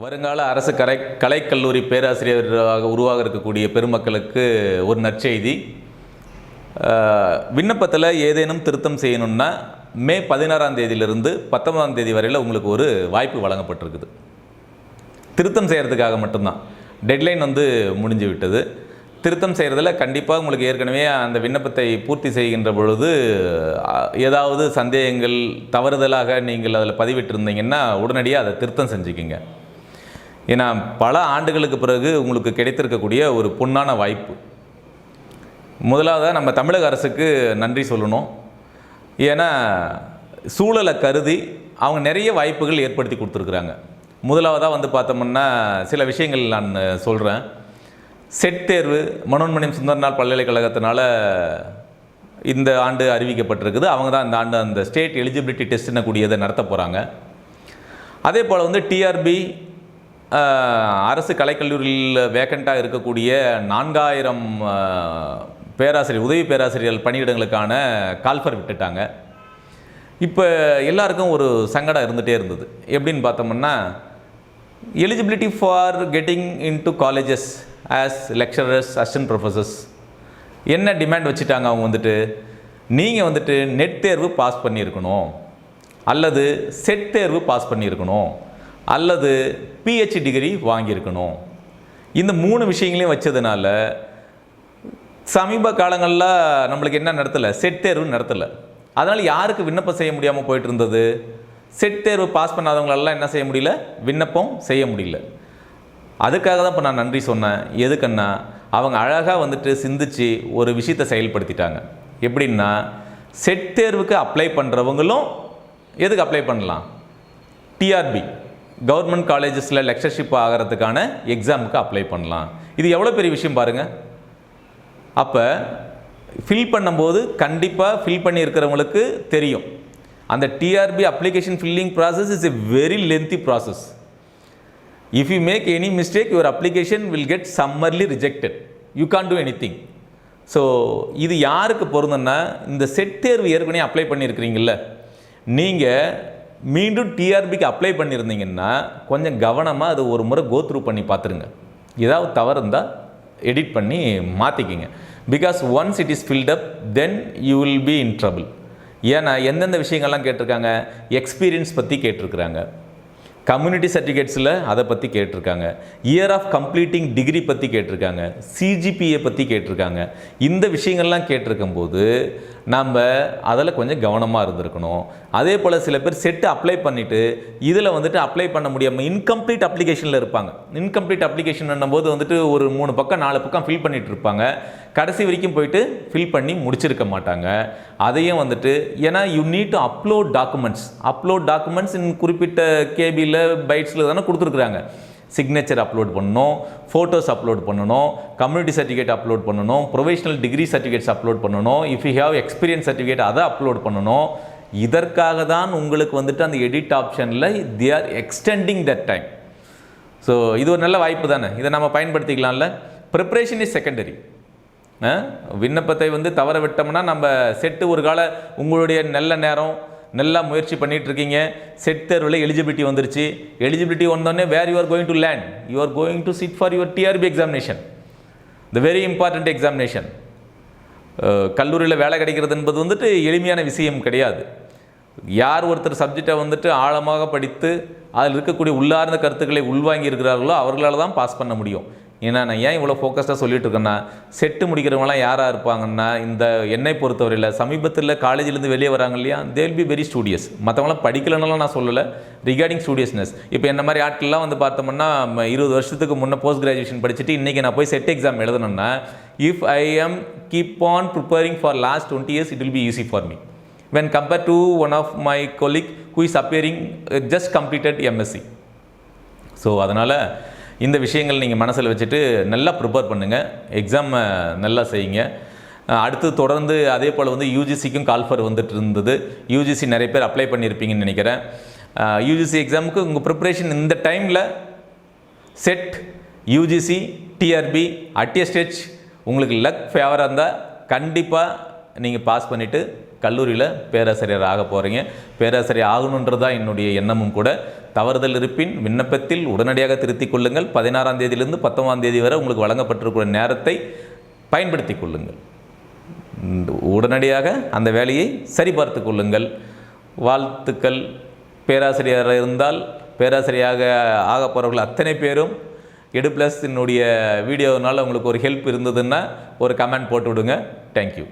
வருங்கால அரசு கலைக்கல்லூரி பேராசிரியராக உருவாக இருக்கக்கூடிய பெருமக்களுக்கு ஒரு நற்செய்தி. விண்ணப்பத்தில் ஏதேனும் திருத்தம் செய்யணும்னா மே 16ஆம் தேதியிலிருந்து 19ஆம் தேதி வரையில் உங்களுக்கு ஒரு வாய்ப்பு வழங்கப்பட்டிருக்குது. திருத்தம் செய்கிறதுக்காக மட்டும்தான். டெட்லைன் முடிஞ்சு விட்டது. திருத்தம் செய்கிறதுல கண்டிப்பாக உங்களுக்கு ஏற்கனவே அந்த விண்ணப்பத்தை பூர்த்தி செய்கின்ற பொழுது ஏதாவது சந்தேகங்கள் தவறுதலாக நீங்கள் அதில் பதிவிட்டிருந்தீங்கன்னா உடனடியாக அதை திருத்தம் செஞ்சுக்கிங்க. ஏன்னா பல ஆண்டுகளுக்கு பிறகு உங்களுக்கு கிடைத்திருக்கக்கூடிய ஒரு பொன்னான வாய்ப்பு. முதலாவதாக நம்ம தமிழக அரசுக்கு நன்றி சொல்லணும். ஏன்னா சூழலை கருதி அவங்க நிறைய வாய்ப்புகள் ஏற்படுத்தி கொடுத்துருக்குறாங்க. முதலாவதாக பார்த்தோம்னா சில விஷயங்கள் நான் சொல்கிறேன். செட் தேர்வு மனோன்மணியம் சுந்தரனார் பல்கலைக்கழகத்தினால இந்த ஆண்டு அறிவிக்கப்பட்டிருக்குது. அவங்க தான் இந்த ஆண்டு அந்த ஸ்டேட் எலிஜிபிலிட்டி டெஸ்ட்னு கூடியதை நடத்த போகிறாங்க. அதே போல் டிஆர்பி அரசு கலைக்கல்லூரியில் வேக்கண்ட்டாக இருக்கக்கூடிய 4000 பேராசிரியர் உதவி பேராசிரியர்கள் பணியிடங்களுக்கான கால்ஃபர் விட்டுட்டாங்க. இப்போ எல்லாருக்கும் ஒரு சங்கடம் இருந்துகிட்டே இருந்தது. எப்படின்னு பார்த்தோம்னா eligibility for getting into colleges as lecturers assistant professors என்ன டிமாண்ட் வச்சுட்டாங்க. அவங்க நீங்கள் நெட் தேர்வு பாஸ் பண்ணியிருக்கணும், அல்லது செட் தேர்வு பாஸ் பண்ணியிருக்கணும், அல்லது பிஹெச்டி டிகிரி வாங்கியிருக்கணும். இந்த 3 விஷயங்களையும் வச்சதுனால சமீப காலங்களில் நம்மளுக்கு என்ன நடத்தலை, செட் தேர்வு நடத்தலை. அதனால் யாருக்கு விண்ணப்பம் செய்ய முடியாமல் போயிட்டு இருந்தது, செட் தேர்வு பாஸ் பண்ணாதவங்களெல்லாம் என்ன செய்ய முடியல, விண்ணப்பம் செய்ய முடியல. அதுக்காக தான் இப்போ நான் நன்றி சொன்னேன். எதுக்குன்னா அவங்க அழகாக சிந்திச்சு ஒரு விஷயத்தை செயல்படுத்திட்டாங்க. எப்படின்னா செட் தேர்வுக்கு அப்ளை பண்ணுறவங்களும் எதுக்கு அப்ளை பண்ணலாம், டிஆர்பி கவர்மெண்ட் காலேஜஸில் லெக்சர்ஷிப் ஆகிறதுக்கான எக்ஸாமுக்கு அப்ளை பண்ணலாம். இது எவ்வளோ பெரிய விஷயம் பாருங்கள். அப்போ ஃபில் பண்ணும்போது கண்டிப்பாக ஃபில் பண்ணியிருக்கிறவங்களுக்கு தெரியும் அந்த TRB application filling process is a very lengthy process. If you make any mistake, your application will get summarily rejected. You can't do anything. So இது யாருக்கு பொருந்துன்னா, இந்த செட் தேர்வு ஏற்கனவே அப்ளை பண்ணியிருக்கிறீங்கள, நீங்கள் மீண்டும் டிஆர்பிக்கு அப்ளை பண்ணியிருந்தீங்கன்னா கொஞ்சம் கவனமாக அது ஒரு முறை கோத்ரூ பண்ணி பார்த்துருங்க. ஏதாவது தவறு இருந்தால் எடிட் பண்ணி மாற்றிக்கிங்க. Because once it is filled up then you will be in trouble. ஏன்னா எந்தெந்த விஷயங்கள்லாம் கேட்டிருக்காங்க, எக்ஸ்பீரியன்ஸ் பற்றி கேட்டிருக்கிறாங்க, கம்யூனிட்டி சர்டிஃபிகேட்ஸில் அதை பற்றி கேட்டிருக்காங்க, இயர் ஆஃப் கம்ப்ளீட்டிங் டிகிரி பற்றி கேட்டிருக்காங்க, சிஜிபிஏ பற்றி கேட்டிருக்காங்க. இந்த விஷயங்கள்லாம் கேட்டிருக்கும்போது நம்ம அதில் கொஞ்சம் கவனமாக இருந்திருக்கணும். அதே போல் சில பேர் செட்டு அப்ளை பண்ணிவிட்டு இதில் அப்ளை பண்ண முடியாமல் இன்கம்ப்ளீட் அப்ளிகேஷனில் இருப்பாங்க. இன்கம்ப்ளீட் அப்ளிகேஷன் போது ஒரு 3 பக்கம் 4 பக்கம் ஃபில் பண்ணிகிட்டு இருப்பாங்க. கடைசி வரைக்கும் போயிட்டு ஃபில் பண்ணி முடிச்சிருக்க மாட்டாங்க. அதையும் ஏன்னா you need to upload documents in குறிப்பிட்ட கேபியில் பைட்ஸில் தானே கொடுத்துருக்குறாங்க. சிக்னேச்சர் அப்லோட் பண்ணணும், ஃபோட்டோஸ் அப்லோட் பண்ணணும், கம்யூனிட்டி சர்டிஃபிகேட் அப்லோட் பண்ணணும், ப்ரொஃபஷனல் டிகிரி சர்டிஃபிகேட்ஸ் அப்லோட் பண்ணணும், if you have experience certificate அதை அப்லோட் பண்ணணும். இதற்காக தான் உங்களுக்கு அந்த எடிட் ஆப்ஷனில் they are extending that time. So இது ஒரு நல்ல வாய்ப்பு தானே, இதை நம்ம பயன்படுத்திக்கலாம்ல. Preparation is secondary. விண்ணப்பத்தை தவற விட்டோம்னா நம்ம செட்டு ஒரு கால உங்களுடைய நல்ல நேரம் நல்லா முயற்சி பண்ணிகிட்டு இருக்கீங்க, செட் தேர்வில் எலிஜிபிலிட்டி வந்துருச்சு. எலிஜிபிலிட்டி வந்தோடனே where you are going to land, you are going to sit for your TRB examination, the very important examination. கல்லூரியில் வேலை கிடைக்கிறது என்பது எளிமையான விஷயம் கிடையாது. யார் ஒருத்தர் சப்ஜெக்டை ஆழமாக படித்து அதில் இருக்கக்கூடிய உள்ளார்ந்த கருத்துக்களை உள்வாங்கி இருக்கிறார்களோ அவர்களால் தான் பாஸ் பண்ண முடியும். ஏன்னா நான் ஏன் இவ்வளோ ஃபோக்கஸ்டாக சொல்லிட்டு இருக்கேன்னா, செட்டு முடிக்கிறவங்களாம் யாராக இருப்பாங்கன்னா, இந்த என்னை பொறுத்தவரையில் சமீபத்தில் காலேஜிலேருந்து வெளியே வராங்க இல்லையா, they will be very studious. மற்றவங்களாம் படிக்கலன்னாலும் நான் சொல்லலை, ரிகார்டிங் ஸ்டூடியஸ்னஸ். இப்போ என்ன மாதிரி ஆட்கள்லாம் பார்த்தோம்னா 20 வருஷத்துக்கு முன்னே போஸ்ட் கிராஜுவேஷன் படிச்சுட்டு இன்றைக்கி நான் போய் செட் எக்ஸாம் எழுதணும்னா, if I am keep on preparing for last 20 years, it will be easy for me when compared to one of my colleague who is appearing just completed MSc. So அதனால் இந்த விஷயங்கள் நீங்கள் மனசில் வச்சுட்டு நல்லா prepare பண்ணுங்கள், எக்ஸாமை நல்லா செய்யுங்க. அடுத்து தொடர்ந்து அதே போல் யூஜிசிக்கும் கால்ஃபர் இருந்தது. யூஜிசி நிறைய பேர் அப்ளை பண்ணியிருப்பீங்கன்னு நினைக்கிறேன். யூஜிசி எக்ஸாமுக்கு உங்கள் ப்ரிப்ரேஷன் இந்த டைமில் SET, UGC, TRB at a stage உங்களுக்கு லக் ஃபேவராக இருந்தால் கண்டிப்பாக நீங்கள் பாஸ் பண்ணிவிட்டு கல்லூரியில் பேராசிரியர் ஆக போகிறீங்க. பேராசிரியர் ஆகணுன்றதான் என்னுடைய எண்ணமும் கூட. தவறுதல் இருப்பின் விண்ணப்பத்தில் உடனடியாக திருத்திக் கொள்ளுங்கள். 16ஆம் தேதியிலிருந்து 19ஆம் தேதி வரை உங்களுக்கு வழங்கப்பட்டிருக்கிற நேரத்தை பயன்படுத்தி கொள்ளுங்கள். உடனடியாக அந்த வேலையை சரிபார்த்து கொள்ளுங்கள். வாழ்த்துக்கள். பேராசிரியராக இருந்தால் பேராசிரியராக ஆக போகிறவர்கள் அத்தனை பேரும் EduPlus வீடியோனால் உங்களுக்கு ஒரு ஹெல்ப் இருந்ததுன்னா ஒரு கமெண்ட் போட்டு விடுங்க. தேங்க்யூ.